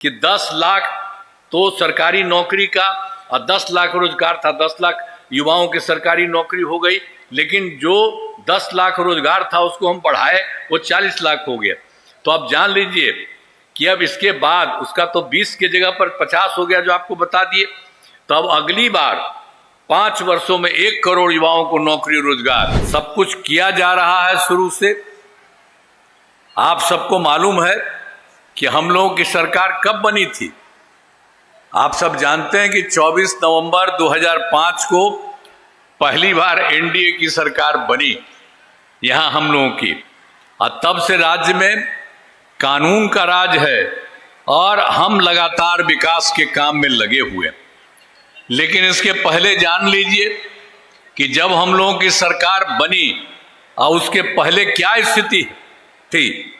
कि 10 लाख तो सरकारी नौकरी का और 10 लाख रोजगार था, 10 लाख युवाओं की सरकारी नौकरी हो गई, लेकिन जो 10 लाख रोजगार था उसको हम बढ़ाए, वो 40 लाख हो गया। तो आप जान लीजिए कि अब इसके बाद उसका तो 20 की जगह पर 50 हो गया, जो आपको बता दिए। तो अब अगली बार 5 वर्षों में 1 करोड़ युवाओं को नौकरी रोजगार, सब कुछ किया जा रहा है शुरू से। आप सबको मालूम है कि हम लोगों की सरकार कब बनी थी। आप सब जानते हैं कि 24 नवंबर 2005 को पहली बार एनडीए की सरकार बनी यहां हम लोगों की, और तब से राज्य में कानून का राज है और हम लगातार विकास के काम में लगे हुए। लेकिन इसके पहले जान लीजिए कि जब हम लोगों की सरकार बनी और उसके पहले क्या स्थिति थी,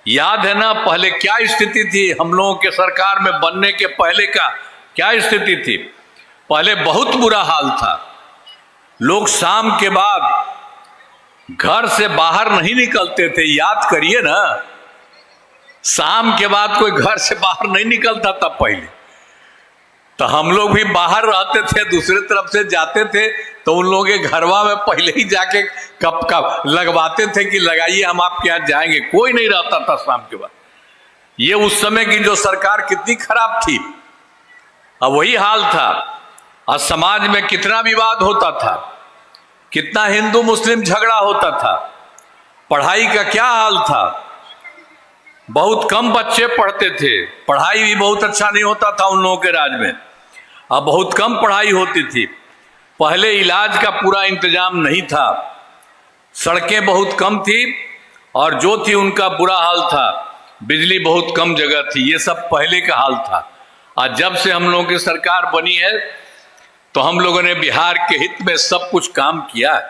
याद है ना? पहले क्या स्थिति थी हम लोगों के सरकार में बनने के पहले का क्या स्थिति थी? पहले बहुत बुरा हाल था। लोग शाम के बाद घर से बाहर नहीं निकलते थे, याद करिए ना। शाम के बाद कोई घर से बाहर नहीं निकलता था पहले। तो हम लोग भी बाहर रहते थे, दूसरे तरफ से जाते थे तो उन लोगों के घरवा में पहले ही जाके कप लगवाते थे कि लगाइए हम आपके यहाँ जाएंगे। कोई नहीं रहता था शाम के बाद। ये उस समय की जो सरकार कितनी खराब थी। अब वही हाल था। और समाज में कितना विवाद होता था, कितना हिंदू मुस्लिम झगड़ा होता था। पढ़ाई का क्या हाल था, बहुत कम बच्चे पढ़ते थे, पढ़ाई भी बहुत अच्छा नहीं होता था उन लोगों के राज में। अब बहुत कम पढ़ाई होती थी। पहले इलाज का पूरा इंतजाम नहीं था, सड़कें बहुत कम थी और जो थी उनका बुरा हाल था। बिजली बहुत कम जगह थी। ये सब पहले का हाल था। और जब से हम लोगों की सरकार बनी है तो हम लोगों ने बिहार के हित में सब कुछ काम किया है।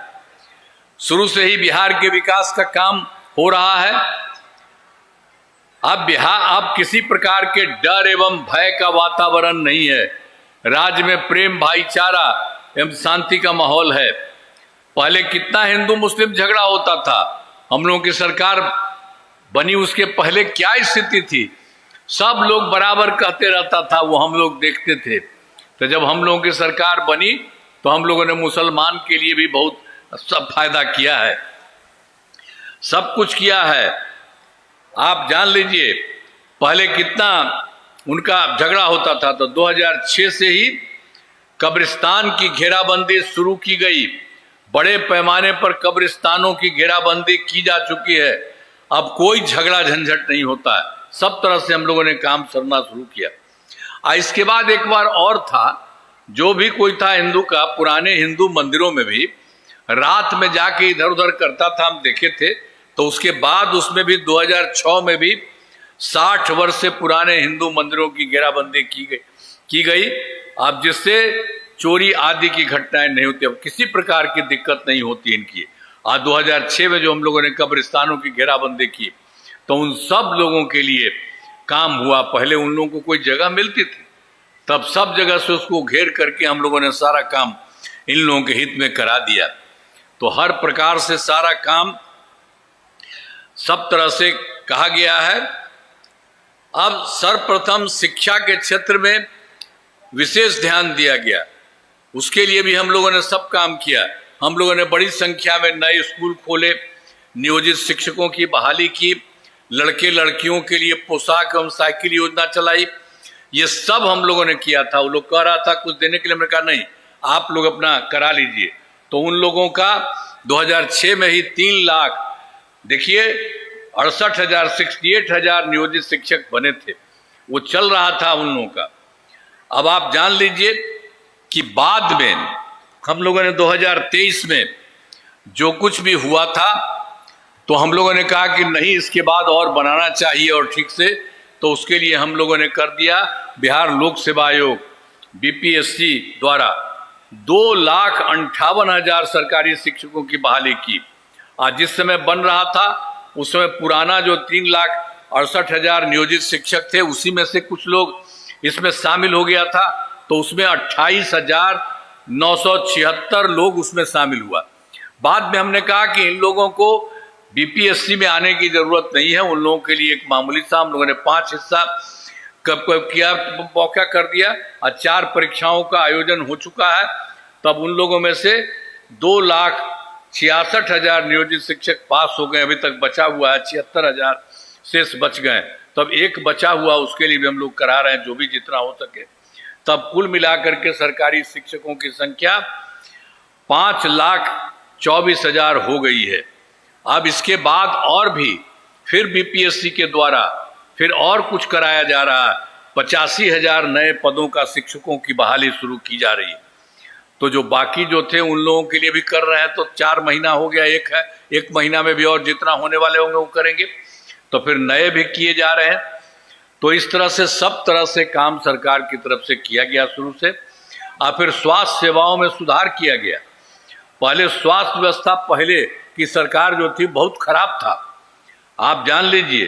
शुरू से ही बिहार के विकास का काम हो रहा है। अब किसी प्रकार के डर एवं भय का वातावरण नहीं है। राज्य में प्रेम, भाईचारा एवं शांति का माहौल है। पहले कितना हिंदू मुस्लिम झगड़ा होता था। हम लोगों की सरकार बनी उसके पहले क्या स्थिति थी, सब लोग बराबर कहते रहता था, वो हम लोग देखते थे। तो जब हम लोगों की सरकार बनी तो हम लोगों ने मुसलमान के लिए भी बहुत सब फायदा किया है, सब कुछ किया है। आप जान लीजिए पहले कितना उनका झगड़ा होता था। तो 2006 से ही कब्रिस्तान की घेराबंदी शुरू की गई। बड़े पैमाने पर कब्रिस्तानों की घेराबंदी की जा चुकी है। अब कोई झगड़ा झंझट नहीं होता है। सब तरह से हम लोगों ने काम करना शुरू किया। इसके बाद एक बार और था, जो भी कोई था हिंदू का, पुराने हिंदू मंदिरों में भी रात में जाके इधर उधर करता था, हम देखे थे। तो उसके बाद उसमें भी 2006 में भी 60 वर्ष से पुराने हिंदू मंदिरों की घेराबंदी की गई। अब जिससे चोरी आदि की घटनाएं नहीं होती, अब किसी प्रकार की दिक्कत नहीं होती इनकी। आज 2006 में जो हम लोगों ने कब्रिस्तानों की घेराबंदी की तो उन सब लोगों के लिए काम हुआ। पहले उन लोगों को कोई जगह मिलती थी, तब सब जगह से उसको घेर करके हम लोगों ने सारा काम इन लोगों के हित में करा दिया। तो हर प्रकार से सारा काम सब तरह से कहा गया है। अब सर्वप्रथम शिक्षा के क्षेत्र में विशेष ध्यान दिया गया। उसके लिए भी हम लोगों ने सब काम किया। हम लोगों ने बड़ी संख्या में नए स्कूल खोले, नियोजित शिक्षकों की बहाली की, लड़के लड़कियों के लिए पोशाक एवं साइकिल योजना चलाई। ये सब हम लोगों ने किया था। वो लोग कह रहा था कुछ देने के लिए, मैंने कहा नहीं, आप लोग अपना करा लीजिए। तो उन लोगों का 2006 में ही 3 लाख, देखिए 68,000 68,000 नियोजित शिक्षक बने थे। वो चल रहा था उन लोगों का। अब आप जान लीजिए कि बाद में हम लोगों ने 2023 में जो कुछ भी हुआ था तो हम लोगों ने कहा कि नहीं, इसके बाद और बनाना चाहिए और ठीक से। तो उसके लिए हम लोगों ने कर दिया, बिहार लोक सेवा आयोग बीपीएससी द्वारा 2,58,000 सरकारी शिक्षकों की बहाली की। आज जिस समय बन रहा था उस समय पुराना जो 3,68,000 नियोजित शिक्षक थे उसी में से कुछ लोग इसमें शामिल हो गया था। तो उसमें 28,976 लोग उसमें शामिल हुआ। बाद में हमने कहा कि इन लोगों को बीपीएससी में आने की जरूरत नहीं है, उन लोगों के लिए एक मामूली सा हम लोगों ने 5 हिस्सा कब कब किया, मौका कर दिया और 4 परीक्षाओं का आयोजन हो चुका है। तब उन लोगों में से 2,66,000 नियोजित शिक्षक पास हो गए, अभी तक बचा हुआ है 76,000 शेष बच गए। तब एक बचा हुआ, उसके लिए भी हम लोग करा रहे हैं जो भी जितना हो सके। तब कुल मिलाकर के सरकारी शिक्षकों की संख्या 5,24,000 हो गई है। अब इसके बाद और भी फिर बीपीएससी के द्वारा फिर और कुछ कराया जा रहा है। 85,000 नए पदों का शिक्षकों की बहाली शुरू की जा रही है। तो जो बाकी जो थे उन लोगों के लिए भी कर रहे हैं। तो 4 महीना हो गया, एक है, 1 महीना में भी और जितना होने वाले होंगे वो करेंगे। तो फिर नए भी किए जा रहे हैं। तो इस तरह से सब तरह से काम सरकार की तरफ से किया गया शुरू से। और फिर स्वास्थ्य सेवाओं में सुधार किया गया। पहले स्वास्थ्य व्यवस्था पहले की सरकार जो थी बहुत खराब था। आप जान लीजिए,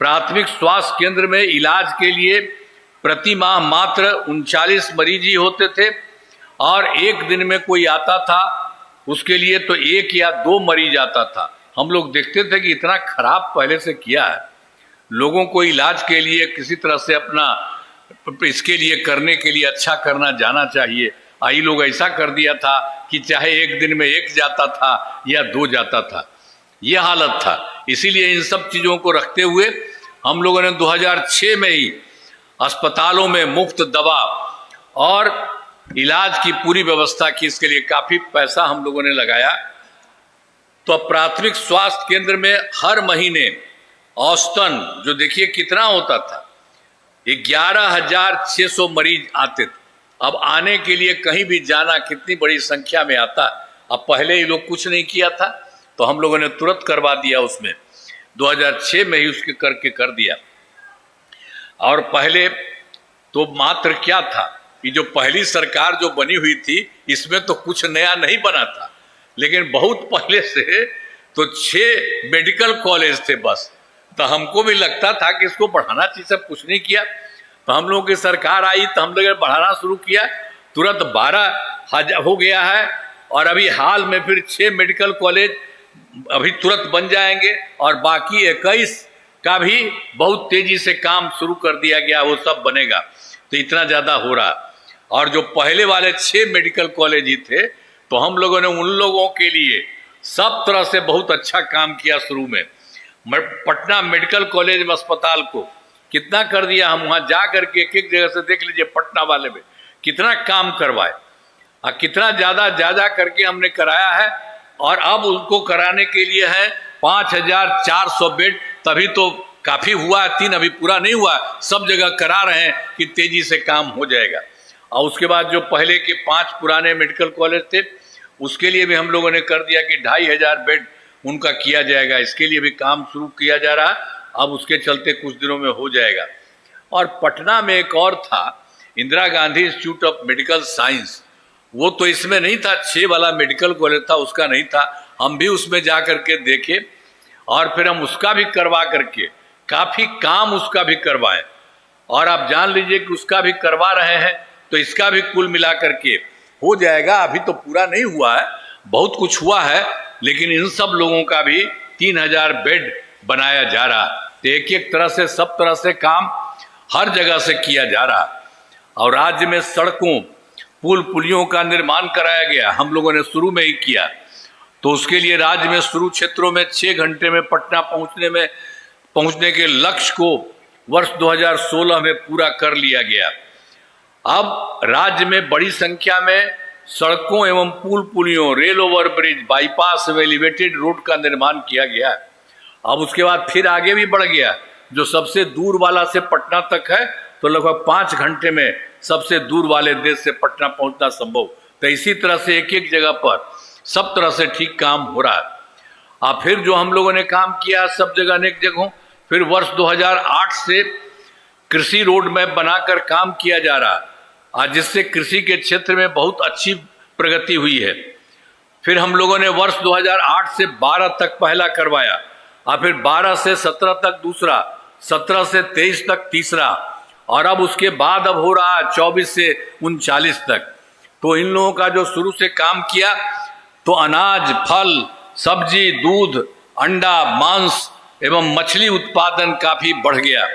प्राथमिक स्वास्थ्य केंद्र में इलाज के लिए प्रति माह मात्र 39 मरीज ही होते थे और एक दिन में कोई आता था उसके लिए तो 1 या 2 मरीज आता था। हम लोग देखते थे कि इतना खराब पहले से किया है। लोगों को इलाज के लिए किसी तरह से अपना इसके लिए करने के लिए अच्छा करना जाना चाहिए। आई लोग ऐसा कर दिया था कि चाहे एक दिन में 1 जाता था या 2 जाता था, ये हालत था। इसीलिए इन सब चीज़ों को रखते हुए हम लोगों ने 2006 में ही अस्पतालों में मुफ्त दवा और इलाज की पूरी व्यवस्था की। इसके लिए काफ़ी पैसा हम लोगों ने लगाया। तो प्राथमिक स्वास्थ्य केंद्र में हर महीने औसतन जो देखिए कितना होता था, 11,600 मरीज आते थे। अब आने के लिए कहीं भी जाना कितनी बड़ी संख्या में आता। अब पहले ये लोग कुछ नहीं किया था तो हम लोगों ने तुरंत करवा दिया। उसमें 2006 में ही उसके करके कर दिया। और पहले तो मात्र क्या था, ये जो पहली सरकार जो बनी हुई थी इसमें तो कुछ नया नहीं बना था, लेकिन बहुत पहले से तो 6 मेडिकल कॉलेज थे बस। तो हमको भी लगता था कि इसको बढ़ाना चाहिए, सब कुछ नहीं किया। तो हम लोगों की सरकार आई तो हम लोगों ने बढ़ाना शुरू किया, तुरंत 12,000 हो गया है। और अभी हाल में फिर 6 मेडिकल कॉलेज अभी तुरंत बन जाएंगे और बाकी 21 का भी बहुत तेजी से काम शुरू कर दिया गया, वो सब बनेगा। तो इतना ज़्यादा हो रहा। और जो पहले वाले 6 मेडिकल कॉलेज ही थे तो हम लोगों ने उन लोगों के लिए सब तरह से बहुत अच्छा काम किया। शुरू में पटना मेडिकल कॉलेज में अस्पताल को कितना कर दिया, हम वहाँ जा करके एक जगह से देख लीजिए पटना वाले में कितना काम करवाए और कितना ज़्यादा करके हमने कराया है। और अब उनको कराने के लिए है 5,400 बेड। तभी तो काफ़ी हुआ, 3 अभी पूरा नहीं हुआ, सब जगह करा रहे हैं कि तेज़ी से काम हो जाएगा। और उसके बाद जो पहले के 5 पुराने मेडिकल कॉलेज थे उसके लिए भी हम लोगों ने कर दिया कि 2,500 बेड उनका किया जाएगा। इसके लिए भी काम शुरू किया जा रहा, अब उसके चलते कुछ दिनों में हो जाएगा। और पटना में एक और था, Indira Gandhi institute of medical science, वो तो इसमें नहीं था, 6 वाला मेडिकल कॉलेज था उसका नहीं था। हम भी उसमें जा करके देखे और फिर हम उसका भी करवा करके काफ़ी काम उसका भी करवाएं। और आप जान लीजिए कि उसका भी करवा रहे हैं तो इसका भी कुल मिला करके हो जाएगा। अभी तो पूरा नहीं हुआ है, बहुत कुछ हुआ है, लेकिन इन सब लोगों का भी 3,000 बेड बनाया जा रहा है। तो एक तरह से सब तरह से काम हर जगह से किया जा रहा है। और राज्य में सड़कों पुल पुलियों का निर्माण कराया गया, हम लोगों ने शुरू में ही किया। तो उसके लिए राज्य में शुरू क्षेत्रों में 6 घंटे में पटना पहुंचने के लक्ष्य को वर्ष 2016 में पूरा कर लिया गया। अब राज्य में बड़ी संख्या में सड़कों एवं पुल पुलियों, रेल ओवर ब्रिज, बाईपास एवं एलिवेटेड रोड का निर्माण किया गया। अब उसके बाद फिर आगे भी बढ़ गया, जो सबसे दूर वाला से पटना तक है तो लगभग 5 घंटे में सबसे दूर वाले देश से पटना पहुंचना संभव। तो इसी तरह से एक जगह पर सब तरह से ठीक काम हो रहा है। अब फिर जो हम लोगों ने काम किया सब जगह अनेक जगहों, फिर वर्ष 2008 से कृषि रोड मैप बनाकर काम किया जा रहा आज, जिससे कृषि के क्षेत्र में बहुत अच्छी प्रगति हुई है। फिर हम लोगों ने वर्ष 2008 से 12 तक पहला करवाया और फिर 12 से 17 तक दूसरा, 17 से 23 तक तीसरा, और अब उसके बाद अब हो रहा है 24 से 39 तक। तो इन लोगों का जो शुरू से काम किया तो अनाज, फल, सब्जी, दूध, अंडा, मांस एवं मछली उत्पादन काफ़ी बढ़ गया।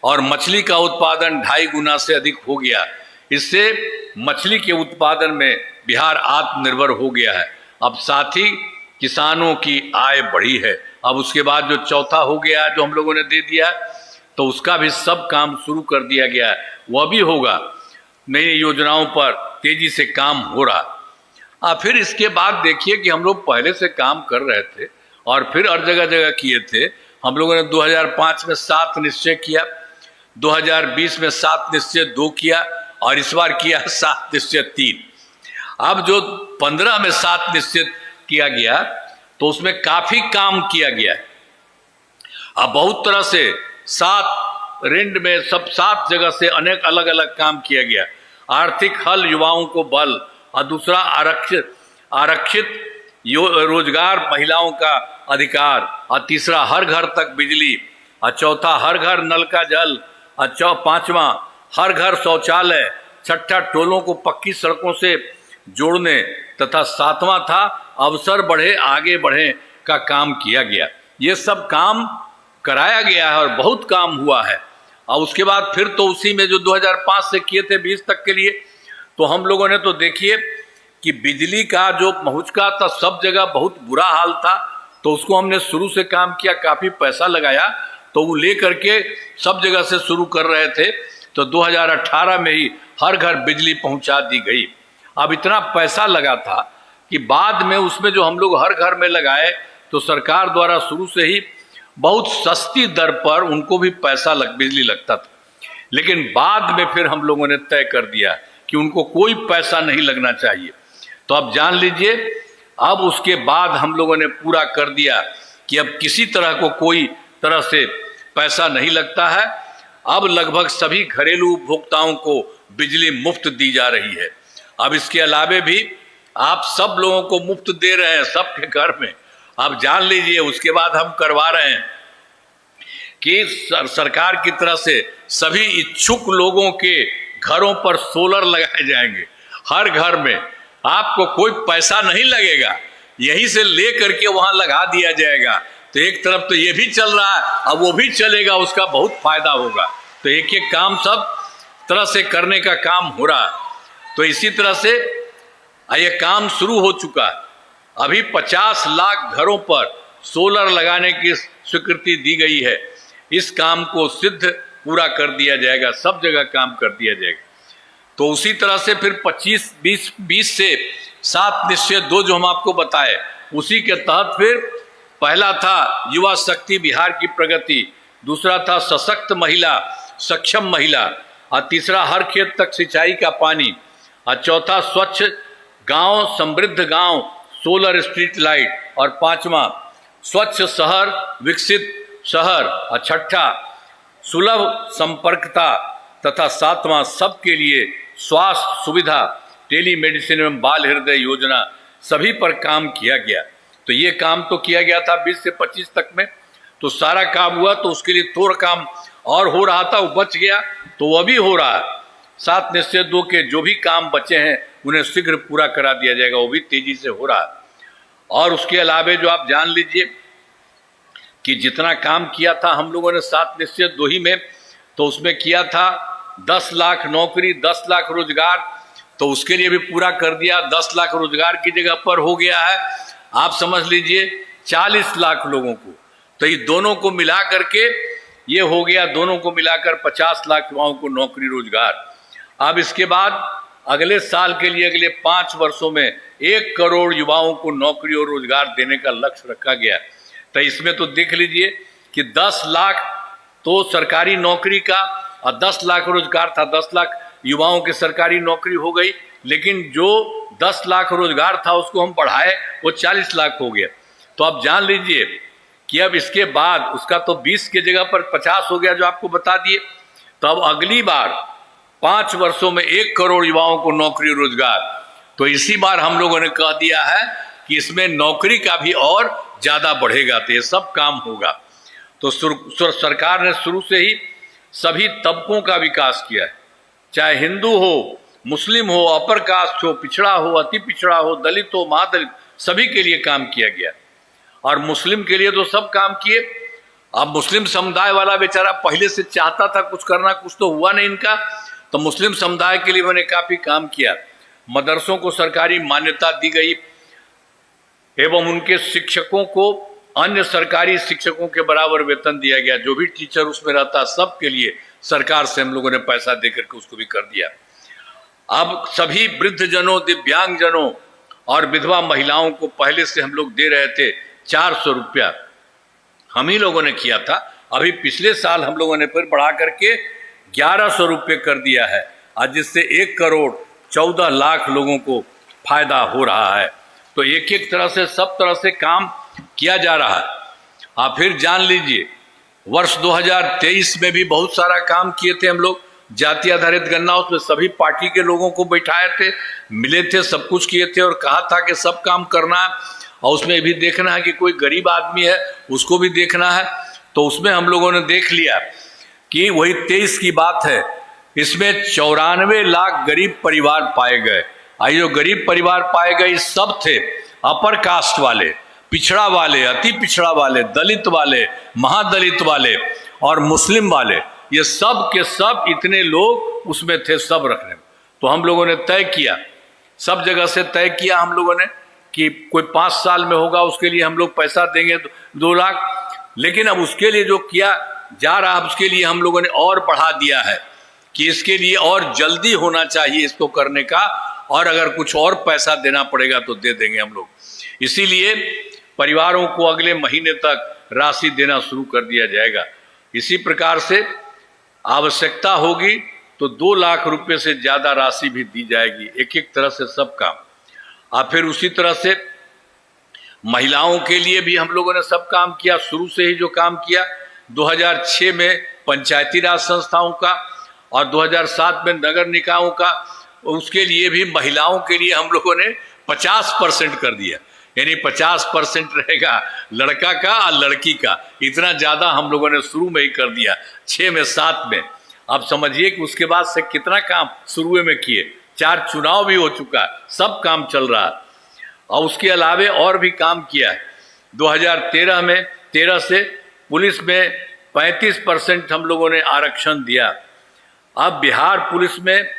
और मछली का उत्पादन 2.5 गुना से अधिक हो गया। इससे मछली के उत्पादन में बिहार आत्मनिर्भर हो गया है। अब साथ ही किसानों की आय बढ़ी है। अब उसके बाद जो चौथा हो गया जो हम लोगों ने दे दिया, तो उसका भी सब काम शुरू कर दिया गया है, वह भी होगा। नई योजनाओं पर तेजी से काम हो रहा। फिर इसके बाद देखिए कि हम लोग पहले से काम कर रहे थे और फिर हर जगह जगह किए थे। हम लोगों ने 2005 में 7 निश्चय किया, 2020 में 7 निश्चय 2 किया और इस बार किया 7 निश्चय 3। अब जो 15 में 7 निश्चय किया गया तो उसमें काफी काम किया गया है। अब बहुत तरह से 7 रेंड में सब 7 जगह से अनेक अलग अलग काम किया गया। आर्थिक हल, युवाओं को बल, और दूसरा आरक्षित रोजगार, महिलाओं का अधिकार, और तीसरा हर घर तक बिजली, और चौथा हर घर नल का जल, और पांचवा हर घर शौचालय, छठा टोलों को पक्की सड़कों से जोड़ने, तथा 7वां था अवसर बढ़े आगे बढ़े का काम किया गया। ये सब काम कराया गया है और बहुत काम हुआ है। और उसके बाद फिर तो उसी में जो 2005 से किए थे 20 तक के लिए, तो हम लोगों ने तो देखिए कि बिजली का जो पहुंच का था सब जगह बहुत बुरा हाल था, तो उसको हमने शुरू से काम किया, काफी पैसा लगाया, तो वो ले करके सब जगह से शुरू कर रहे थे। तो 2018 में ही हर घर बिजली पहुंचा दी गई। अब इतना पैसा लगा था कि बाद में उसमें जो हम लोग हर घर में लगाए तो सरकार द्वारा शुरू से ही बहुत सस्ती दर पर उनको भी पैसा बिजली लगता था, लेकिन बाद में फिर हम लोगों ने तय कर दिया कि उनको कोई पैसा नहीं लगना चाहिए। तो अब जान लीजिए, अब उसके बाद हम लोगों ने पूरा कर दिया कि अब किसी तरह को कोई तरह से पैसा नहीं लगता है। अब लगभग सभी घरेलू उपभोक्ताओं को बिजली मुफ्त दी जा रही है। अब इसके अलावे भी आप सब लोगों को मुफ्त दे रहे हैं सबके घर में। आप जान लीजिए, उसके बाद हम करवा रहे हैं कि सरकार की तरफ से सभी इच्छुक लोगों के घरों पर सोलर लगाए जाएंगे। हर घर में आपको कोई पैसा नहीं लगेगा, यहीं से ले करके वहां लगा दिया जाएगा। तो एक तरफ तो ये भी चल रहा है, अब वो भी चलेगा, उसका बहुत फायदा होगा। तो एक एक काम सब तरह से करने का काम हो रहा है। तो इसी तरह से ये काम शुरू हो चुका है। अभी 50 लाख घरों पर सोलर लगाने की स्वीकृति दी गई है। इस काम को सिद्ध पूरा कर दिया जाएगा, सब जगह काम कर दिया जाएगा। तो उसी तरह से फिर 20 से 7 निश्चय 2 जो हम आपको बताए, उसी के तहत फिर पहला था युवा शक्ति बिहार की प्रगति, दूसरा था सशक्त महिला, सक्षम महिला, और तीसरा हर खेत तक सिंचाई का पानी, और चौथा स्वच्छ गांव, समृद्ध गांव, सोलर स्ट्रीट लाइट, और पांचवा स्वच्छ शहर, विकसित शहर, और छठा सुलभ संपर्कता, तथा 7वां सबके लिए स्वास्थ्य सुविधा, टेलीमेडिसिन एवं बाल हृदय योजना, सभी पर काम किया गया। तो ये काम तो किया गया था 20 से 25 तक में, तो सारा काम हुआ। तो उसके लिए थोड़ा काम और हो रहा था, वो बच गया, तो वह भी हो रहा है। 7 निश्चय 2 के जो भी काम बचे हैं उन्हें शीघ्र पूरा करा दिया जाएगा, वो भी तेजी से हो रहा है। और उसके अलावे जो आप जान लीजिए कि जितना काम किया था हम लोगों ने 7 निश्चय 2 ही में, तो उसमें किया था 10 लाख नौकरी, 10 लाख रोजगार, तो उसके लिए भी पूरा कर दिया। 10 लाख रोजगार की जगह पर हो गया है, आप समझ लीजिए 40 लाख लोगों को। तो ये दोनों को मिला करके ये हो गया, दोनों को मिलाकर 50 लाख युवाओं को नौकरी रोजगार। अब इसके बाद अगले साल के लिए अगले 5 वर्षों में 1 करोड़ युवाओं को नौकरी और रोजगार देने का लक्ष्य रखा गया। तो इसमें तो देख लीजिए कि 10 लाख तो सरकारी नौकरी का और 10 लाख रोजगार था, 10 लाख युवाओं की सरकारी नौकरी हो गई, लेकिन जो 10 लाख रोजगार था उसको हम बढ़ाए, वो 40 लाख हो गया। तो आप जान लीजिए कि अब इसके बाद उसका तो 20 की जगह पर 50 हो गया, जो आपको बता दिए। तो अब अगली बार 5 वर्षों में 1 करोड़ युवाओं को नौकरी रोजगार। तो इसी बार हम लोगों ने कह दिया है कि इसमें नौकरी का भी और ज्यादा बढ़ेगा, तो ये सब काम होगा। तो सरकार ने शुरू से ही सभी तबकों का विकास किया है, चाहे हिंदू हो, मुस्लिम हो, अपर कास्ट हो, पिछड़ा हो, अति पिछड़ा हो, दलित हो, महादलित, सभी के लिए काम किया गया। और मुस्लिम के लिए तो सब काम किए, अब मुस्लिम समुदाय वाला बेचारा पहले से चाहता था कुछ करना, कुछ तो हुआ नहीं इनका, तो मुस्लिम समुदाय के लिए मैंने काफी काम किया। मदरसों को सरकारी मान्यता दी गई एवं उनके शिक्षकों को अन्य सरकारी शिक्षकों के बराबर वेतन दिया गया। जो भी टीचर उसमें रहता सबके लिए सरकार से हम लोगों ने पैसा देकर के उसको भी कर दिया। अब सभी वृद्धजनों, दिव्यांगजनों और विधवा महिलाओं को पहले से हम लोग दे रहे थे 400 रुपया, हम ही लोगों ने किया था। अभी पिछले साल हम लोगों ने फिर बढ़ा करके 1100 रुपये कर दिया है, आज जिससे 1 करोड़ 14 लाख लोगों को फायदा हो रहा है। तो एक एक तरह से सब तरह से काम किया जा रहा है। आप फिर जान लीजिए, वर्ष 2023 में भी बहुत सारा काम किए थे हम लोग। जाति आधारित गणना, उसमें सभी पार्टी के लोगों को बैठाए थे, मिले थे, सब कुछ किए थे और कहा था कि सब काम करना है और उसमें भी देखना है कि कोई गरीब आदमी है उसको भी देखना है। तो उसमें हम लोगों ने देख लिया कि वही 23 की बात है, इसमें 94 लाख गरीब परिवार पाए गए। आई जो गरीब परिवार पाए गए सब थे अपर कास्ट वाले, पिछड़ा वाले, अति पिछड़ा वाले, दलित वाले, महादलित वाले और मुस्लिम वाले, ये सब के सब इतने लोग उसमें थे, सब रखने में। तो हम लोगों ने तय किया, सब जगह से तय किया हम लोगों ने कि कोई 5 साल में होगा उसके लिए हम लोग पैसा देंगे 2 लाख। लेकिन अब उसके लिए जो किया जा रहा है उसके लिए हम लोगों ने और बढ़ा दिया है कि इसके लिए और जल्दी होना चाहिए इसको करने का, और अगर कुछ और पैसा देना पड़ेगा तो दे देंगे हम लोग। इसीलिए परिवारों को अगले महीने तक राशि देना शुरू कर दिया जाएगा। इसी प्रकार से आवश्यकता होगी तो 2 लाख रुपए से ज्यादा राशि भी दी जाएगी, एक एक तरह से सब काम। और फिर उसी तरह से महिलाओं के लिए भी हम लोगों ने सब काम किया, शुरू से ही जो काम किया 2006 में पंचायती राज संस्थाओं का और 2007 में नगर निकायों का, उसके लिए भी महिलाओं के लिए हम लोगों ने 50% कर दिया, यानी 50% रहेगा लड़का का और लड़की का। इतना ज्यादा हम लोगों ने शुरू में ही कर दिया 6 में 7 में। अब समझिए कि उसके बाद से कितना काम शुरू में किए, 4 चुनाव भी हो चुका है, सब काम चल रहा है और उसके अलावे और भी काम किया है। 2013 में 13 से पुलिस में 35% हम लोगों ने आरक्षण दिया। अब बिहार पुलिस में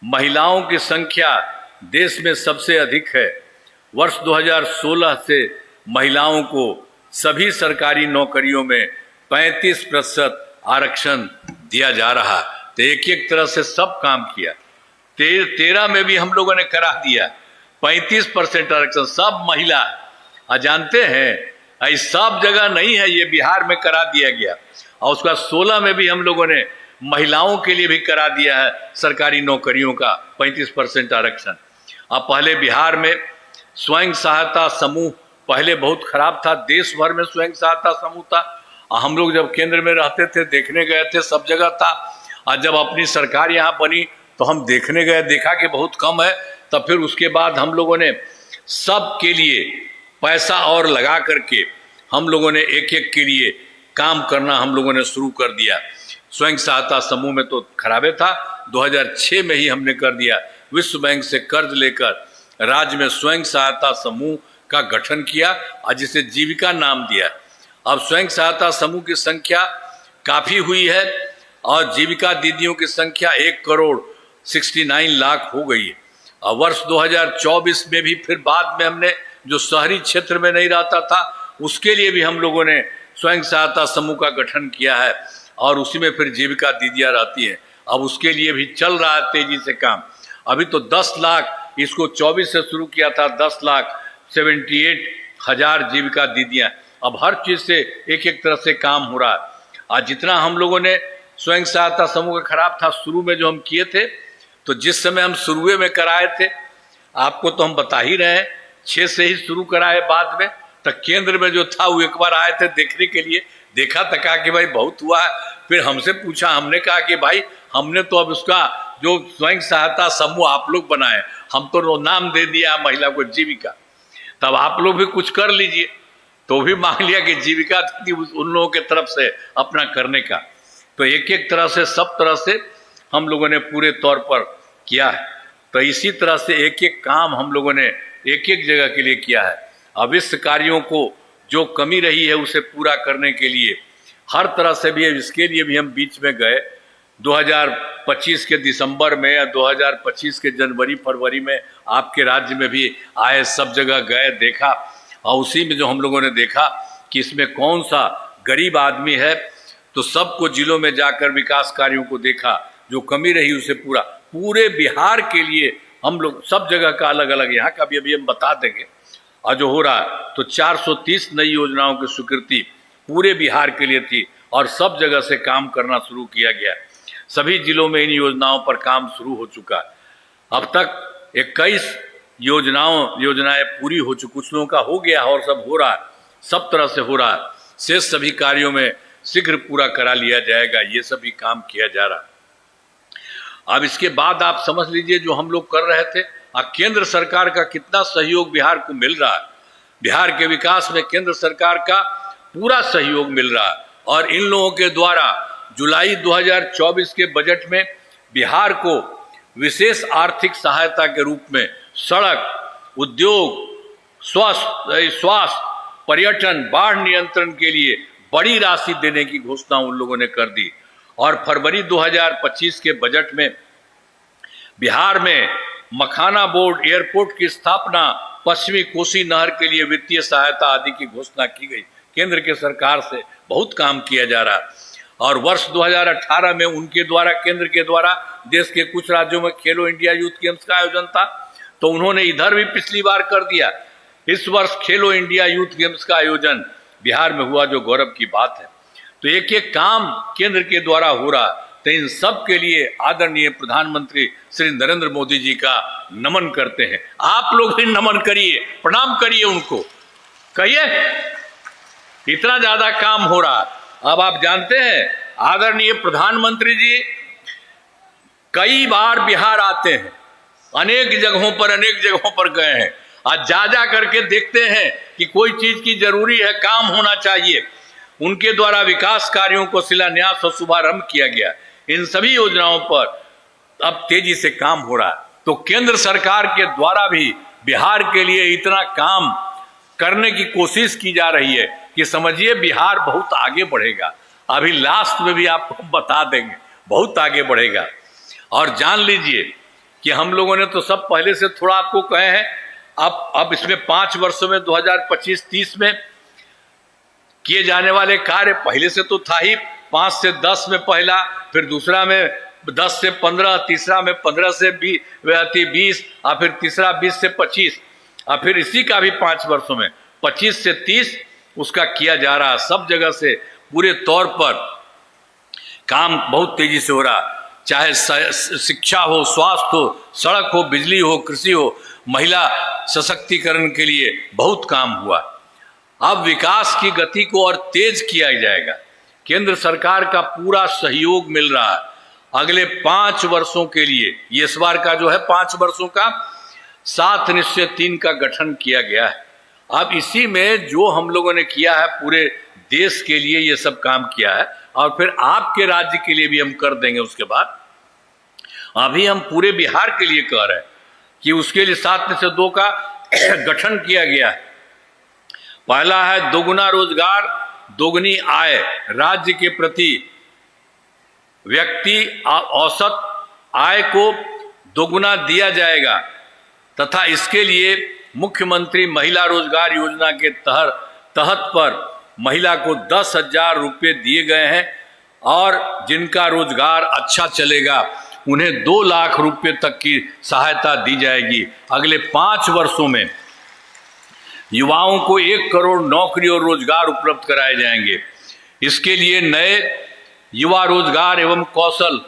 महिलाओं की संख्या देश में सबसे अधिक है। वर्ष 2016 से महिलाओं को सभी सरकारी नौकरियों में 35% आरक्षण दिया जा रहा। तो एक एक तरह से सब काम किया। 13 में भी हम लोगों ने करा दिया 35% आरक्षण, सब महिला। जानते हैं इस सब जगह नहीं है, ये बिहार में करा दिया गया। और उसका 16 में भी हम लोगों ने महिलाओं के लिए भी करा दिया है सरकारी नौकरियों का 35% आरक्षण। अब पहले बिहार में स्वयं सहायता समूह पहले बहुत खराब था, देश भर में स्वयं सहायता समूह था। हम लोग जब केंद्र में रहते थे, देखने गए थे, सब जगह था। और जब अपनी सरकार यहाँ बनी तो हम देखने गए, देखा कि बहुत कम है। तब फिर उसके बाद हम लोगों ने सब के लिए पैसा और लगा करके हम लोगों ने एक एक के लिए काम करना हम लोगों ने शुरू कर दिया। स्वयं सहायता समूह में तो खराबे था, 2006 में ही हमने कर दिया। विश्व बैंक से कर्ज लेकर राज्य में स्वयं सहायता समूह का गठन किया और जिसे जीविका नाम दिया। अब स्वयं सहायता समूह की संख्या काफी हुई है और जीविका दीदियों की संख्या 1 करोड़ 69 लाख हो गई है। और वर्ष 2024 में भी फिर बाद में हमने जो शहरी क्षेत्र में नहीं रहता था उसके लिए भी हम लोगों ने स्वयं सहायता समूह का गठन किया है और उसी में फिर जीविका दीदियां रहती हैं। अब उसके लिए भी चल रहा है तेजी से काम। अभी तो 10 लाख, इसको 24 से शुरू किया था, 10,78,000 जीविका दीदियां। अब हर चीज से एक एक तरह से काम हो रहा है। आज जितना हम लोगों ने स्वयं सहायता समूह का खराब था शुरू में जो हम किए थे, तो जिस समय हम शुरू में कराए थे आपको तो हम बता ही रहे हैं, 6 से ही शुरू कराए। बाद में तो केंद्र में जो था वो एक बार आए थे देखने के लिए, देखा तो कहा कि भाई बहुत हुआ है। फिर हमसे पूछा, हमने कहा कि भाई हमने तो अब उसका जो स्वयं सहायता समूह आप लोग बनाए, हम तो नाम दे दिया महिला को जीविका, तब आप लोग भी कुछ कर लीजिए। तो भी मांग लिया कि जीविका थी उन लोगों के तरफ से अपना करने का। तो एक एक तरह से सब तरह से हम लोगों ने पूरे तौर पर किया है। तो इसी तरह से एक एक काम हम लोगों ने एक एक जगह के लिए किया है। अब इस कार्यों को जो कमी रही है उसे पूरा करने के लिए हर तरह से भी। इसके लिए भी हम बीच में गए 2025 के दिसंबर में या 2025 के जनवरी फरवरी में आपके राज्य में भी आए, सब जगह गए, देखा। और उसी में जो हम लोगों ने देखा कि इसमें कौन सा गरीब आदमी है, तो सबको जिलों में जाकर विकास कार्यों को देखा, जो कमी रही उसे पूरे बिहार के लिए हम लोग सब जगह का अलग अलग, यहाँ का भी अभी हम बता देंगे। और जो हो रहा तो 430 नई योजनाओं की स्वीकृति पूरे बिहार के लिए थी और सब जगह से काम करना शुरू किया गया। सभी जिलों में इन योजनाओं पर काम शुरू हो चुका। अब तक 21 योजनाएं पूरी हो चुकी, कुछ लोगों का हो गया और सब हो रहा है, सब तरह से हो रहा है। शेष सभी कार्यों में शीघ्र पूरा करा लिया जाएगा, ये सभी काम किया जा रहा है। अब इसके बाद आप समझ लीजिए जो हम लोग कर रहे थे, केंद्र सरकार का कितना सहयोग बिहार को मिल रहा है। बिहार के विकास में केंद्र सरकार का पूरा सहयोग मिल रहा है। और इन लोगों के द्वारा जुलाई 2024 के बजट में बिहार को विशेष आर्थिक सहायता के रूप में सड़क, उद्योग, स्वास्थ्य, पर्यटन, बाढ़ नियंत्रण के लिए बड़ी राशि देने की घोषणा उन लोगों ने कर दी। और फरवरी 2025 के बजट में बिहार में मखाना बोर्ड एयरपोर्ट की स्थापना, पश्चिमी कोसी नहर के लिए वित्तीय सहायता आदि की घोषणा की गई। केंद्र के सरकार से बहुत काम किया जा रहा है। और वर्ष 2018 में उनके द्वारा, केंद्र के द्वारा देश के कुछ राज्यों में खेलो इंडिया यूथ गेम्स का आयोजन था, तो उन्होंने इधर भी पिछली बार कर दिया। इस वर्ष खेलो इंडिया यूथ गेम्स का आयोजन बिहार में हुआ, जो गौरव की बात है। तो एक एक काम केंद्र के द्वारा हो रहा। तो इन सब के लिए आदरणीय प्रधानमंत्री श्री नरेंद्र मोदी जी का नमन करते हैं। आप लोग भी नमन करिए, प्रणाम करिए उनको, कहिए इतना ज्यादा काम हो रहा। अब आप जानते हैं आदरणीय प्रधानमंत्री जी कई बार बिहार आते हैं, अनेक जगहों पर गए हैं। आज जा करके देखते हैं कि कोई चीज की जरूरी है, काम होना चाहिए। उनके द्वारा विकास कार्यों को शिलान्यास और शुभारंभ किया गया। इन सभी योजनाओं पर अब तेजी से काम हो रहा है। तो केंद्र सरकार के द्वारा भी बिहार के लिए इतना काम करने की कोशिश की जा रही है कि समझिए बिहार बहुत आगे बढ़ेगा। अभी लास्ट में भी आपको बता देंगे, बहुत आगे बढ़ेगा। और जान लीजिए कि हम लोगों ने तो सब पहले से थोड़ा आपको कहे हैं, अब इसमें 5 वर्षों में 2025-30 में किए जाने वाले कार्य पहले से तो था ही। 5 से 10 में पहला, फिर दूसरा में 10 से 15, तीसरा में 15 से 20, और फिर तीसरा 20 से 25, और फिर इसी का भी 5 वर्षों में 25 से 30 उसका किया जा रहा। सब जगह से पूरे तौर पर काम बहुत तेजी से हो रहा। चाहे शिक्षा हो, स्वास्थ्य हो, सड़क हो, बिजली हो, कृषि हो, महिला सशक्तिकरण के लिए बहुत काम हुआ। अब विकास की गति को और तेज किया जाएगा। केंद्र सरकार का पूरा सहयोग मिल रहा है। अगले 5 वर्षों के लिए, ये इस बार का जो है 5 वर्षों का 7 निश्चय 3 का गठन किया गया है। अब इसी में जो हम लोगों ने किया है, पूरे देश के लिए ये सब काम किया है, और फिर आपके राज्य के लिए भी हम कर देंगे। उसके बाद अभी हम पूरे बिहार के लिए कह रहे हैं कि उसके लिए 7 में से 2 का गठन किया गया है। पहला है दोगुना रोजगार, दोगुनी आय। राज्य के प्रति व्यक्ति औसत आय को दोगुना दिया जाएगा तथा इसके लिए मुख्यमंत्री महिला रोजगार योजना के तहत पर महिला को 10,000 रुपये दिए गए हैं, और जिनका रोजगार अच्छा चलेगा उन्हें 2 लाख रुपये तक की सहायता दी जाएगी। अगले 5 वर्षों में युवाओं को 1 करोड़ नौकरी और रोजगार उपलब्ध कराए जाएंगे। इसके लिए नए युवा रोजगार एवं कौशल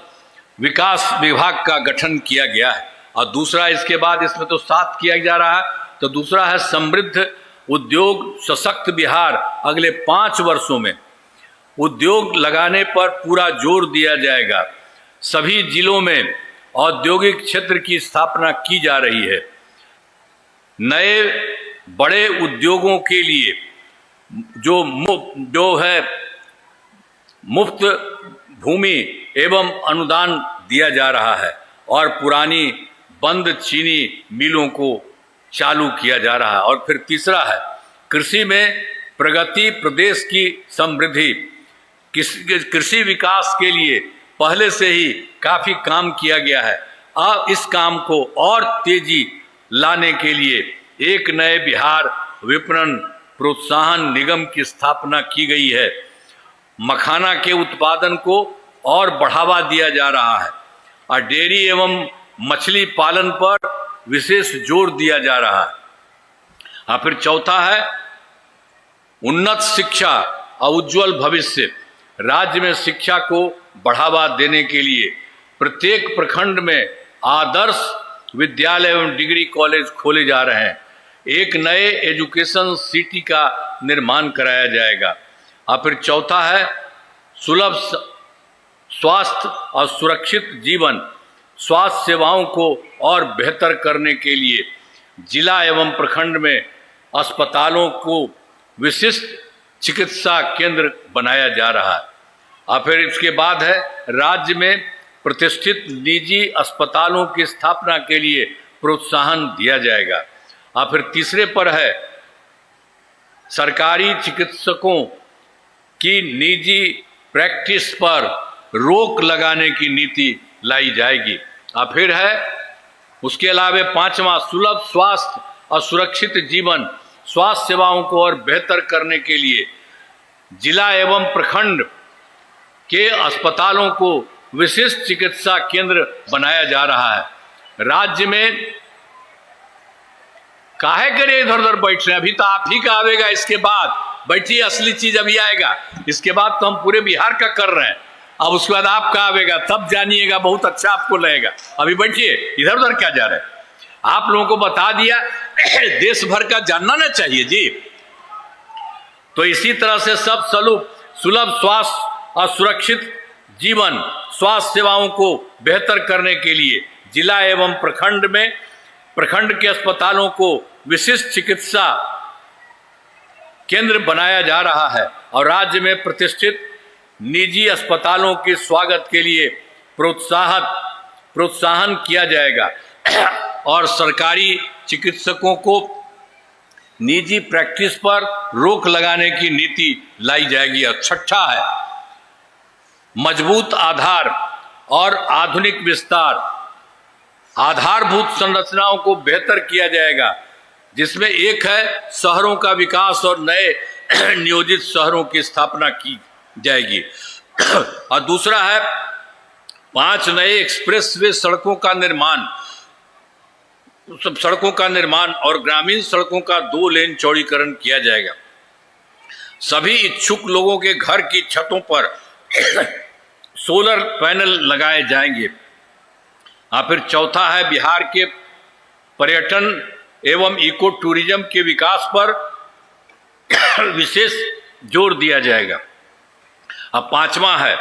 विकास विभाग का गठन किया गया है। और दूसरा, इसके बाद इसमें तो 7 किया जा रहा है, तो दूसरा है समृद्ध उद्योग सशक्त बिहार। अगले 5 वर्षों में उद्योग लगाने पर पूरा जोर दिया जाएगा। सभी जिलों में औद्योगिक क्षेत्र की स्थापना की जा रही है। नए बड़े उद्योगों के लिए जो है मुफ्त भूमि एवं अनुदान दिया जा रहा है, और पुरानी बंद चीनी मिलों को चालू किया जा रहा है। और फिर तीसरा है कृषि में प्रगति, प्रदेश की समृद्धि। कृषि विकास के लिए पहले से ही काफी काम किया गया है। अब इस काम को और तेजी लाने के लिए एक नए बिहार विपणन प्रोत्साहन निगम की स्थापना की गई है। मखाना के उत्पादन को और बढ़ावा दिया जा रहा है और डेयरी एवं मछली पालन पर विशेष जोर दिया जा रहा है। और फिर चौथा है उन्नत शिक्षा और उज्जवल भविष्य। राज्य में शिक्षा को बढ़ावा देने के लिए प्रत्येक प्रखंड में आदर्श विद्यालय एवं डिग्री कॉलेज खोले जा रहे हैं। एक नए एजुकेशन सिटी का निर्माण कराया जाएगा। और फिर चौथा है सुलभ स्वास्थ्य और सुरक्षित जीवन। स्वास्थ्य सेवाओं को और बेहतर करने के लिए जिला एवं प्रखंड में अस्पतालों को विशिष्ट चिकित्सा केंद्र बनाया जा रहा है। और फिर इसके बाद है राज्य में प्रतिष्ठित निजी अस्पतालों की स्थापना के लिए प्रोत्साहन दिया जाएगा। और फिर तीसरे पर है सरकारी चिकित्सकों की निजी प्रैक्टिस पर रोक लगाने की नीति लाई जाएगी। और फिर है उसके अलावा पांचवा सुलभ स्वास्थ्य और सुरक्षित जीवन। स्वास्थ्य सेवाओं को और बेहतर करने के लिए जिला एवं प्रखंड के अस्पतालों को विशिष्ट चिकित्सा केंद्र बनाया जा रहा है। राज्य में काहे करे इधर उधर बैठ रहे हैं, अभी तो आप ही का आवेगा, इसके बाद बैठिए, असली चीज अभी आएगा। इसके बाद तो हम पूरे बिहार का कर रहे हैं, अब उसके बाद आपका आवेगा, तब जानिएगा, बहुत अच्छा आपको लगेगा। अभी बैठिए, इधर उधर क्या जा रहे हैं, आप लोगों को बता दिया, देश भर का जानना ना चाहिए जी। तो इसी तरह से सब सुलभ स्वास्थ्य और सुरक्षित जीवन स्वास्थ्य सेवाओं को बेहतर करने के लिए जिला एवं प्रखंड के अस्पतालों को विशिष्ट चिकित्सा केंद्र बनाया जा रहा है और राज्य में प्रतिष्ठित निजी अस्पतालों के स्वागत के लिए प्रोत्साहन किया जाएगा और सरकारी चिकित्सकों को निजी प्रैक्टिस पर रोक लगाने की नीति लाई जाएगी। और छठा है मजबूत आधार और आधुनिक विस्तार। आधारभूत संरचनाओं को बेहतर किया जाएगा, जिसमें एक है शहरों का विकास और नए नियोजित शहरों की स्थापना की जाएगी। और दूसरा है 5 नए एक्सप्रेसवे सड़कों का निर्माण और ग्रामीण सड़कों का 2 लेन चौड़ीकरण किया जाएगा। सभी इच्छुक लोगों के घर की छतों पर सोलर पैनल लगाए जाएंगे। और फिर चौथा है बिहार के पर्यटन एवं इको टूरिज्म के विकास पर विशेष जोर दिया जाएगा। अब पांचवा है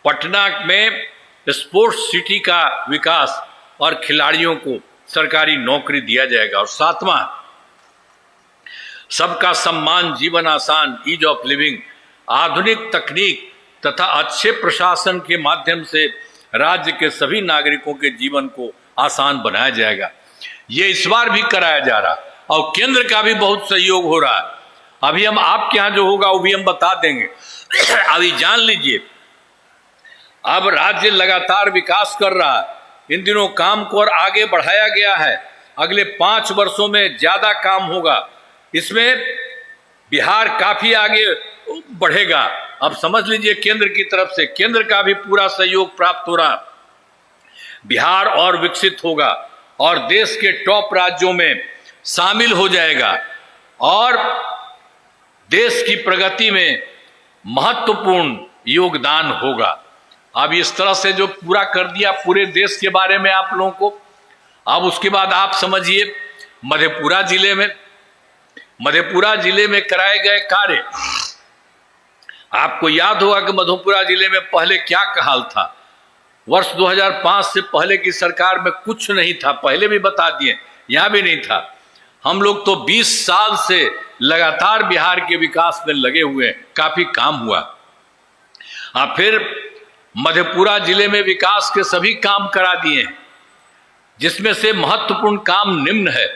पटना में स्पोर्ट्स सिटी का विकास और खिलाड़ियों को सरकारी नौकरी दिया जाएगा। और सातवां सबका सम्मान जीवन आसान, ईज ऑफ लिविंग। आधुनिक तकनीक तथा अच्छे प्रशासन के माध्यम से राज्य के सभी नागरिकों के जीवन को आसान बनाया जाएगा। ये इस बार भी कराया जा रहा और केंद्र का भी बहुत सहयोग हो रहा है। अभी हम आपके यहाँ जो होगा वो भी हम बता देंगे। अभी जान लीजिए, अब राज्य लगातार विकास कर रहा है। इन दिनों काम को और आगे बढ़ाया गया है। अगले 5 वर्षों में ज्यादा काम होगा। इसमें बिहार काफी आगे बढ़ेगा। अब समझ लीजिए, केंद्र की तरफ से केंद्र का भी पूरा सहयोग प्राप्त हो रहा। बिहार और विकसित होगा और देश के टॉप राज्यों में शामिल हो जाएगा और देश की प्रगति में महत्वपूर्ण योगदान होगा। अब इस तरह से जो पूरा कर दिया पूरे देश के बारे में आप लोगों को। अब उसके बाद आप समझिए मधेपुरा जिले में कराए गए कार्य। आपको याद होगा कि मधेपुरा जिले में पहले क्या हाल था। वर्ष 2005 से पहले की सरकार में कुछ नहीं था, पहले भी बता दिए, यहां भी नहीं था। हम लोग तो 20 साल से लगातार बिहार के विकास में लगे हुए हैं, काफी काम हुआ। फिर मधेपुरा जिले में विकास के सभी काम करा दिए हैं, जिसमें से महत्वपूर्ण काम निम्न है।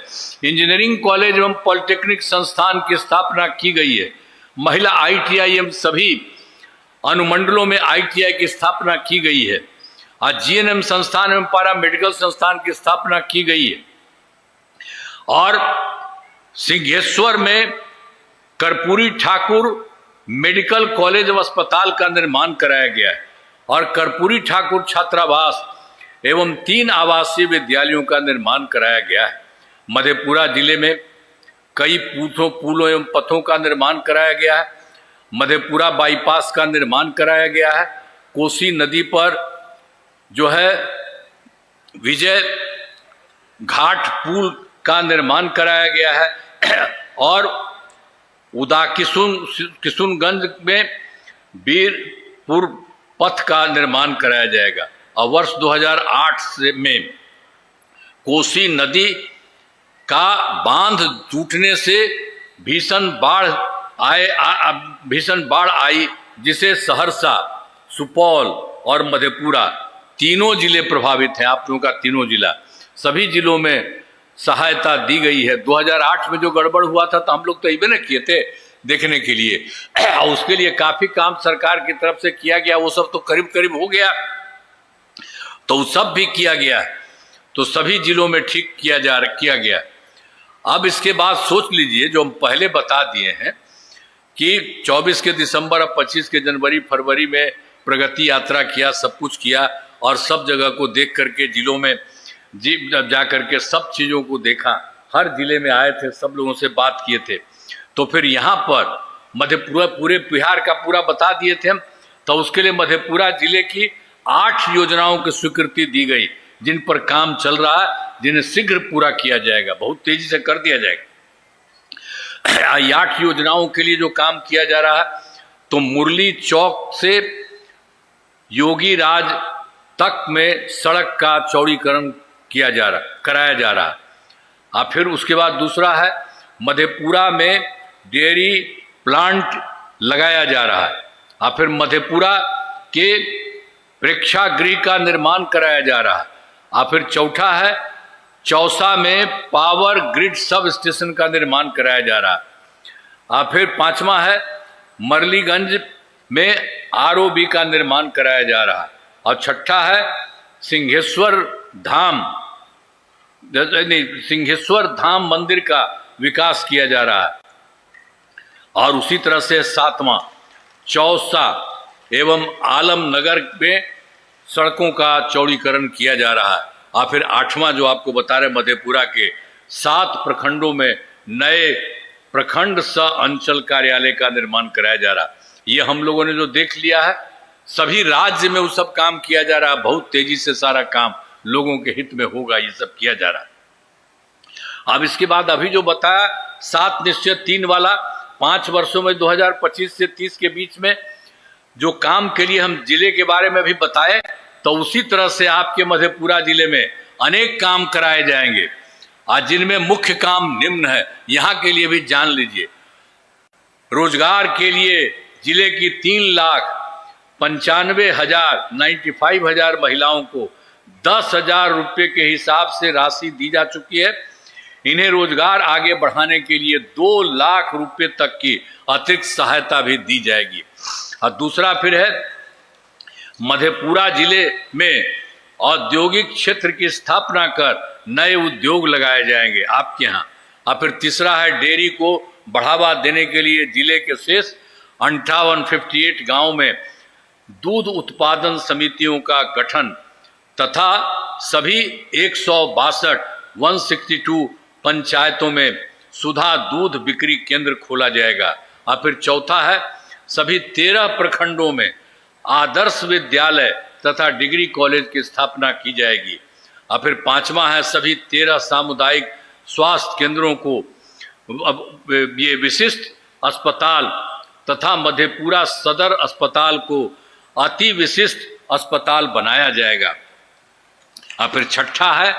इंजीनियरिंग कॉलेज एवं पॉलिटेक्निक संस्थान की स्थापना की गई है। महिला ITI एवं सभी अनुमंडलों में ITI की स्थापना की गई है। आज GNM संस्थान एवं पारा मेडिकल संस्थान की स्थापना की गई है और सिंहेश्वर में कर्पूरी ठाकुर मेडिकल कॉलेज व अस्पताल का निर्माण कराया गया है और कर्पूरी ठाकुर छात्रावास एवं 3 आवासीय विद्यालयों का निर्माण कराया गया है। मधेपुरा जिले में कई पुलों एवं पथों का निर्माण कराया गया है। मधेपुरा बाईपास का निर्माण कराया गया है। कोसी नदी पर जो है विजय घाट पुल का निर्माण कराया गया है और किशुनगंज में वीरपुर पथ का निर्माण कराया जाएगा। और वर्ष 2008 में कोसी नदी का बांध टूटने से भीषण बाढ़ आई जिसे सहरसा, सुपौल और मधेपुरा तीनों जिले प्रभावित हैं। आप लोगों का तीनों जिला, सभी जिलों में सहायता दी गई है। 2008 में जो गड़बड़ हुआ था तो हम लोग तो इबे न किए थे देखने के लिए, और उसके लिए काफी काम सरकार की तरफ से किया गया। वो सब तो करीब करीब हो गया, तो सब भी किया गया, तो सभी जिलों में ठीक किया गया। अब इसके बाद सोच लीजिए, जो हम पहले बता दिए हैं कि 24 के दिसंबर और 25 के जनवरी फरवरी में प्रगति यात्रा किया, सब कुछ किया और सब जगह को देख करके जिलों में जा करके सब चीज़ों को देखा। हर जिले में आए थे, सब लोगों से बात किए थे। तो फिर यहाँ पर मधेपुरा पूरे बिहार का पूरा बता दिए थे हम। तो उसके लिए मधेपुरा जिले की 8 योजनाओं की स्वीकृति दी गई जिन पर काम चल रहा है, जिन्हें शीघ्र पूरा किया जाएगा, बहुत तेजी से कर दिया जाएगा। 8 योजनाओं के लिए जो काम किया जा रहा है, तो मुरली चौक से योगी राज तक में सड़क का चौड़ीकरण कराया जा रहा है। फिर उसके बाद दूसरा है मधेपुरा में डेयरी प्लांट लगाया जा रहा है। फिर मधेपुरा के प्रेक्षागृह का निर्माण कराया जा रहा है। फिर चौथा है चौसा में पावर ग्रिड सब स्टेशन का निर्माण कराया जा रहा है। फिर 5वां है मरलीगंज में ROB का निर्माण कराया जा रहा है। और 6ठा है सिंहेश्वर धाम मंदिर का विकास किया जा रहा है। और उसी तरह से 7वां चौसा एवं आलमनगर में सड़कों का चौड़ीकरण किया जा रहा है। और फिर 8वां जो आपको बता रहे, मधेपुरा के 7 प्रखंडों में नए प्रखंड सह अंचल कार्यालय का निर्माण कराया जा रहा है। ये हम लोगों ने जो देख लिया है, सभी राज्य में वो सब काम किया जा रहा है। बहुत तेजी से सारा काम लोगों के हित में होगा, ये सब किया जा रहा है। अब इसके बाद अभी जो बताया 7 निश्चय 3 वाला, 5 वर्षों में 2025 से 30 के बीच में जो काम के लिए हम जिले के बारे में भी बताए, तो उसी तरह से आपके मधेपुरा जिले में अनेक काम कराए जाएंगे। आज जिनमें मुख्य काम निम्न है, यहाँ के लिए भी जान लीजिए। रोजगार के लिए जिले की 3,95,000 महिलाओं को 10,000 रुपये के हिसाब से राशि दी जा चुकी है। इन्हें रोजगार आगे बढ़ाने के लिए 2 लाख रुपए तक की अतिरिक्त सहायता भी दी जाएगी। और दूसरा फिर है मधेपुरा जिले में औद्योगिक क्षेत्र की स्थापना कर नए उद्योग लगाए जाएंगे आपके यहाँ। और फिर तीसरा है डेयरी को बढ़ावा देने के लिए जिले के शेष 58 गांव में दूध उत्पादन समितियों का गठन तथा सभी 162 पंचायतों में सुधा दूध बिक्री केंद्र खोला जाएगा। और फिर चौथा है सभी 13 प्रखंडों में आदर्श विद्यालय तथा डिग्री कॉलेज की स्थापना की जाएगी। और फिर 5वां है सभी 13 सामुदायिक स्वास्थ्य केंद्रों को ये विशिष्ट अस्पताल तथा मधेपुरा सदर अस्पताल को अति विशिष्ट अस्पताल बनाया जाएगा। और फिर 6ठा है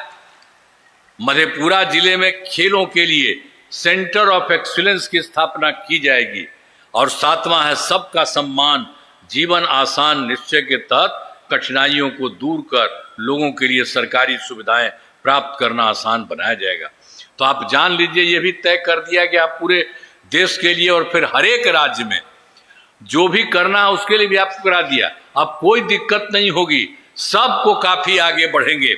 मधेपुरा जिले में खेलों के लिए सेंटर ऑफ एक्सीलेंस की स्थापना की जाएगी। और 7वां है सबका सम्मान जीवन आसान निश्चय के तहत कठिनाइयों को दूर कर लोगों के लिए सरकारी सुविधाएं प्राप्त करना आसान बनाया जाएगा। तो आप जान लीजिए, ये भी तय कर दिया गया पूरे देश के लिए और फिर हर एक राज्य में जो भी करना है उसके लिए भी आपको करा दिया। अब कोई दिक्कत नहीं होगी, सबको काफी आगे बढ़ेंगे।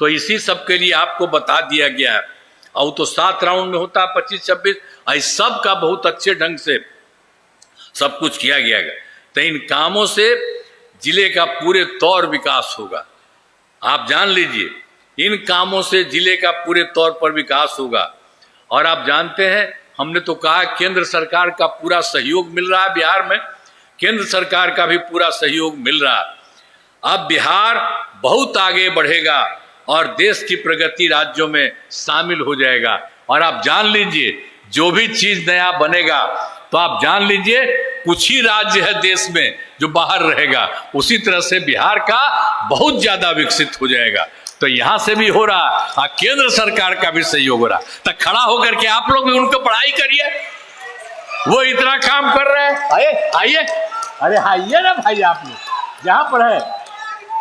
तो इसी सब के लिए आपको बता दिया गया है। और तो 7 राउंड में होता है 25-26, इस सब का बहुत अच्छे ढंग से सब कुछ किया गया है। तो इन कामों से जिले का पूरे तौर विकास होगा। आप जान लीजिए, इन कामों से जिले का पूरे तौर पर विकास होगा। और आप जानते हैं, हमने तो कहा केंद्र सरकार का पूरा सहयोग मिल रहा है बिहार में, केंद्र सरकार का भी पूरा सहयोग मिल रहा है। अब बिहार बहुत आगे बढ़ेगा और देश की प्रगति राज्यों में शामिल हो जाएगा। और आप जान लीजिए, जो भी चीज नया बनेगा तो आप जान लीजिए कुछ ही राज्य है देश में जो बाहर रहेगा, उसी तरह से बिहार का बहुत ज्यादा विकसित हो जाएगा। तो यहां से भी हो रहा और केंद्र सरकार का भी सहयोग हो रहा। तो खड़ा होकर के आप लोग भी उनको पढ़ाई करिए, वो इतना काम कर रहे हैं। आइए आइए, अरे आइए ना भाई, आप लोग जहां पर है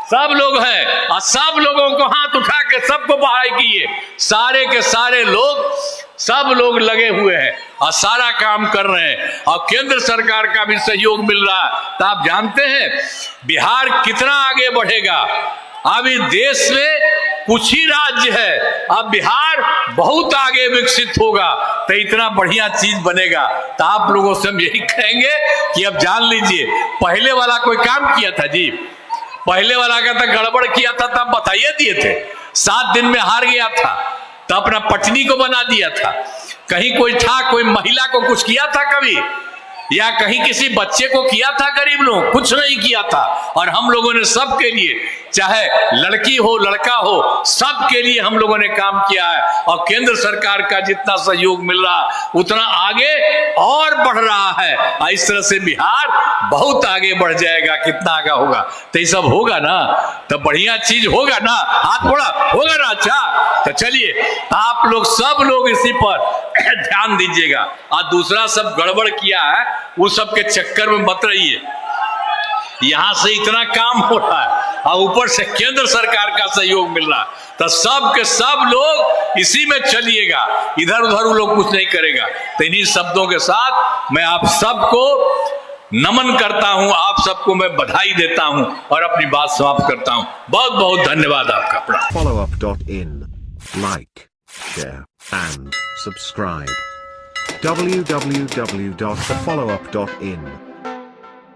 सब लोग हैं और सब लोगों को हाथ उठा के सबको पढ़ाई कीजिए। सारे के सारे लोग, सब लोग लगे हुए हैं और सारा काम कर रहे हैं और केंद्र सरकार का भी सहयोग मिल रहा है। तो आप जानते हैं बिहार कितना आगे बढ़ेगा। अभी देश में कुछ ही राज्य है, अब बिहार बहुत आगे विकसित होगा। तो इतना बढ़िया चीज बनेगा। तो आप लोगों से हम यही कहेंगे कि अब जान लीजिए, पहले वाला कोई काम किया था जी, पहले वाला का तो गड़बड़ किया था, तब बताइए दिए थे, 7 दिन में हार गया था, तो अपना पत्नी को बना दिया था। कहीं कोई था, कोई महिला को कुछ किया था कभी, या कहीं किसी बच्चे को किया था, गरीब लोग कुछ नहीं किया था। और हम लोगों ने सबके लिए, चाहे लड़की हो लड़का हो, सबके लिए हम लोगों ने काम किया है। और केंद्र सरकार का जितना सहयोग मिल रहा उतना आगे और बढ़ रहा है। और इस तरह से बिहार बहुत आगे बढ़ जाएगा। कितना आगे होगा, तो ये सब होगा ना, तो बढ़िया चीज होगा ना, हाथ बढ़ा होगा ना। अच्छा, तो चलिए आप लोग सब लोग इसी पर ध्यान दीजिएगा। और दूसरा सब गड़बड़ किया है, वो सब के चक्कर में मत रहिए। यहां से इतना काम हो रहा है और ऊपर से केंद्र सरकार का सहयोग मिल रहा है, तो सब के सब लोग इसी में चलिएगा, इधर उधर वो लोग कुछ नहीं करेगा। तो इन्हीं शब्दों के साथ मैं आप सबको नमन करता हूं, आप सबको मैं बधाई देता हूं और अपनी बात समाप्त करता हूं। बहुत बहुत धन्यवाद आपका। followup.in, like, share and subscribe. www.thefollowup.in